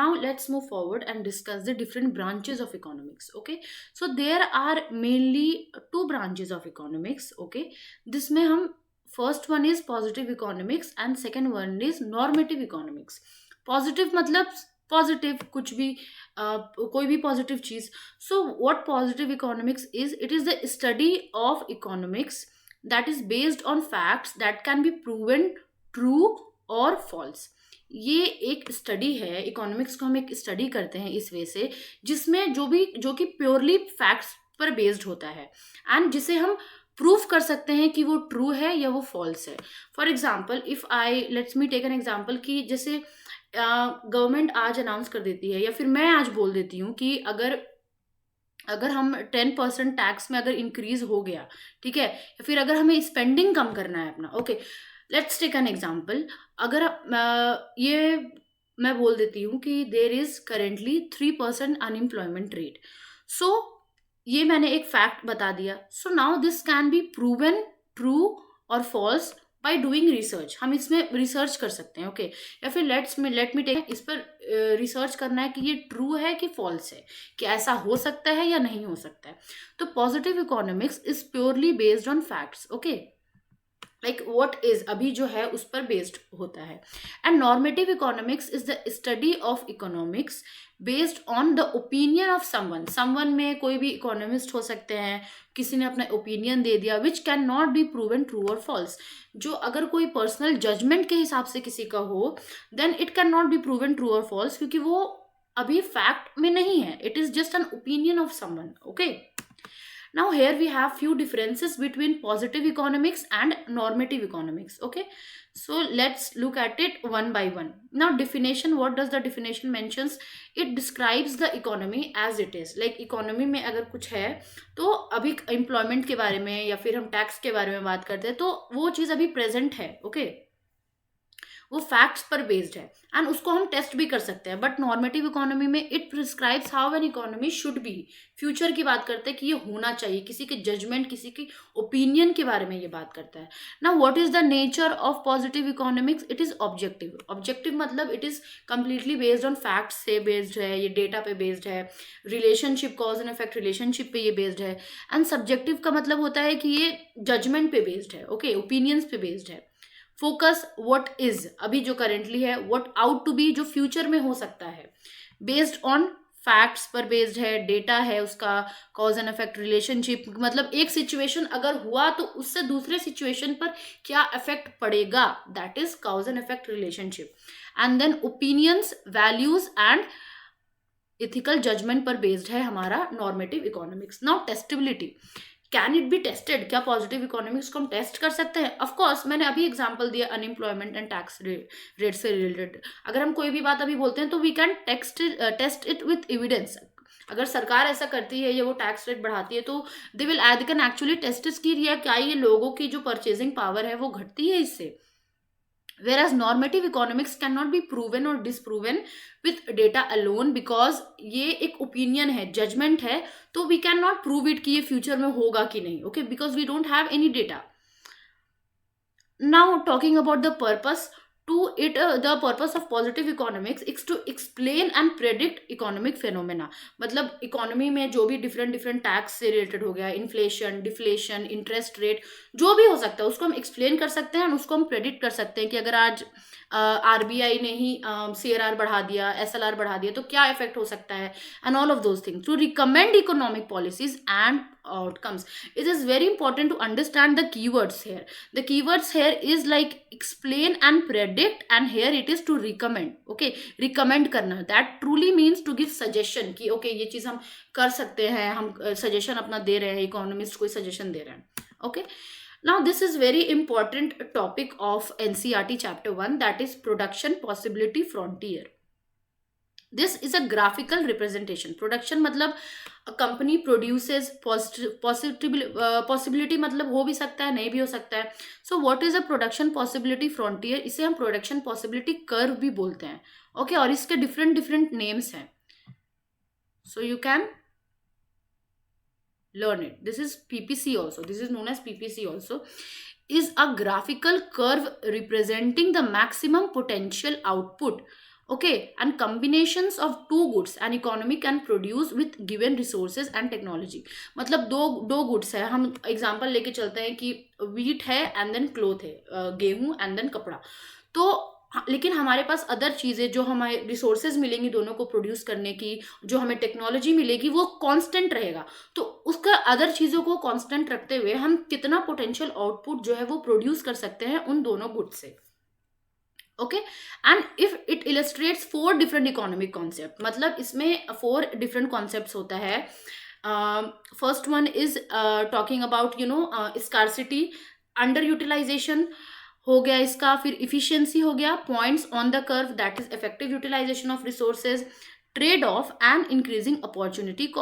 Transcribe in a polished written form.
Now let's move forward and discuss the different branches of economics. Okay, so there are mainly two branches of economics. Okay, this may hum first one is positive economics and second one is normative economics. Positive मतलब positive कुछ भी कोई भी positive चीज. So what positive economics is, it is the study of economics that is based on facts that can be proven true or false. ये एक study है, economics को हम एक स्टडी करते हैं इस वे से जिसमें जो कि प्योरली फैक्ट्स पर बेस्ड होता है एंड जिसे हम प्रूफ कर सकते हैं कि वो ट्रू है या वो फॉल्स है. For example if I let's me take an example कि जैसे गवर्नमेंट आज अनाउंस कर देती है या फिर मैं आज बोल देती हूँ कि अगर अगर हम 10% टैक्स में अगर इंक्रीज हो गया, ठीक है, या फिर अगर हमें स्पेंडिंग कम करना है अपना. Okay, let's take an example. अगर ये मैं बोल देती हूँ कि there is currently 3% unemployment rate. So ये मैंने एक फैक्ट बता दिया. So now this can be proven true और फॉल्स बाय डूइंग रिसर्च. हम इसमें रिसर्च कर सकते हैं. ओके, या फिर लेट मी टेक इस पर रिसर्च करना है कि ये ट्रू है कि फॉल्स है, कि ऐसा हो सकता है या नहीं हो सकता है. तो positive economics is purely based on facts. Okay, like what is अभी जो है उस पर बेस्ड होता है. And normative economics is the study of economics based on the opinion of someone में कोई भी इकोनॉमिस्ट हो सकते हैं, किसी ने अपना ओपिनियन दे दिया which can not be proven true और फॉल्स. जो अगर कोई पर्सनल जजमेंट के हिसाब से किसी का हो then it can not be proven true और फॉल्स, क्योंकि वो अभी फैक्ट में नहीं है. It is just an opinion of someone. Okay, now here we have few differences between positive economics and normative economics. Okay, so let's look at it one by one. Now definition, what does the definition mentions? It describes the economy as it is. Like economy में अगर कुछ है तो अभी employment के बारे में या फिर हम tax के बारे में बात करते हैं तो वो चीज़ अभी present है. Okay, वो फैक्ट्स पर बेस्ड है एंड उसको हम टेस्ट भी कर सकते हैं. बट नॉर्मेटिव इकोनॉमी में it prescribes how an economy should be. Future की बात करते हैं कि ये होना चाहिए, किसी के जजमेंट किसी की ओपिनियन के बारे में ये बात करता है. Now what is the nature of positive economics? It is objective. Objective मतलब it is completely based on facts से बेस्ड है, ये डेटा पे बेस्ड है, relationship cause and effect relationship पे ये बेस्ड है. एंड सब्जेक्टिव का मतलब होता है कि ये जजमेंट पे बेस्ड है. ओके, ओपिनियंस पे बेस्ड है. फोकस व्हाट इज अभी जो करेंटली है, व्हाट आउट टू बी जो फ्यूचर में हो सकता है, बेस्ड ऑन फैक्ट्स पर बेस्ड है, डेटा है उसका, कॉज एंड इफेक्ट रिलेशनशिप मतलब एक सिचुएशन अगर हुआ तो उससे दूसरे सिचुएशन पर क्या इफेक्ट पड़ेगा, that is cause and effect relationship. And then opinions, values and ethical judgement पर बेस्ड है हमारा normative economics. Now testability, can it be tested? क्या पॉजिटिव इकोनॉमिक्स को हम टेस्ट कर सकते हैं? ऑफ कोर्स, मैंने अभी एग्जांपल दिया अनएम्प्लॉयमेंट एंड टैक्स रेट से रिलेटेड. अगर हम कोई भी बात अभी बोलते हैं तो we can test it with evidence. अगर सरकार ऐसा करती है या वो टैक्स रेट बढ़ाती है तो दे कैन एक्चुअली टेस्ट इसकी क्या ये लोगों की जो परचेजिंग पावर है वो घटती है इससे. Whereas normative economics cannot be proven or disproven with data alone because ये एक opinion है, judgment है, तो we cannot prove it कि ये future में होगा कि नहीं. Okay, because we don't have any data. Now talking about the purpose, the purpose of positive economics is to explain and predict economic phenomena. मतलब इकोनॉमी में जो भी डिफरेंट टैक्स से रिलेटेड हो गया, इन्फ्लेशन, डिफ्लेशन, इंटरेस्ट रेट, जो भी हो सकता है उसको हम एक्सप्लेन कर सकते हैं और उसको हम प्रेडिक्ट कर सकते हैं कि अगर आज आरबीआई ने ही सीआरआर बढ़ा दिया, एसएलआर बढ़ा दिया तो क्या इफेक्ट हो सकता है, and all of those things to recommend economic policies and outcomes. It is very important to understand the keywords here. The keywords here is like explain and predict, and here it is to recommend. Okay, recommend करना, that truly means to give suggestion कि okay ये चीज़ हम कर सकते हैं, हम suggestion अपना दे रहे हैं, economist कोई suggestion दे रहे हैं. Okay, now this is very important topic of NCERT chapter 1, that is production possibility frontier. This is a graphical representation. Production मतलब a company produces possibility मतलब हो भी सकता है, नहीं भी हो सकता है. So what is a production possibility frontier? इसे हम production possibility curve भी बोलते हैं. Okay, और इसके different names हैं. So you can learn it. This is PPC also. This is known as PPC also. Is a graphical curve representing the maximum potential output okay, and combinations of two goods an economy can produce with given resources and technology. मतलब दो दो goods है, हम example लेके चलते हैं कि wheat है एंड देन क्लोथ है, गेहूं एंड देन कपड़ा। तो लेकिन हमारे पास अदर चीज़ें जो हमारे रिसोर्सेज मिलेंगी दोनों को प्रोड्यूस करने की, जो हमें टेक्नोलॉजी मिलेगी वो कांस्टेंट रहेगा। तो उसका अदर चीज़ों को कांस्टेंट रखते हुए हम कितना पोटेंशियल आउटपुट जो है वो प्रोड्यूस कर सकते हैं उन दोनों गुड्स से। Okay, and if it illustrates four different economic concept, मतलब इसमें फोर डिफरेंट कॉन्सेप्ट्स होता है। First one is talking about scarcity, underutilisation हो गया इसका, फिर इफिशियंसी हो गया, points on the curve that is effective utilisation of resources, trade off and increasing opportunity cost.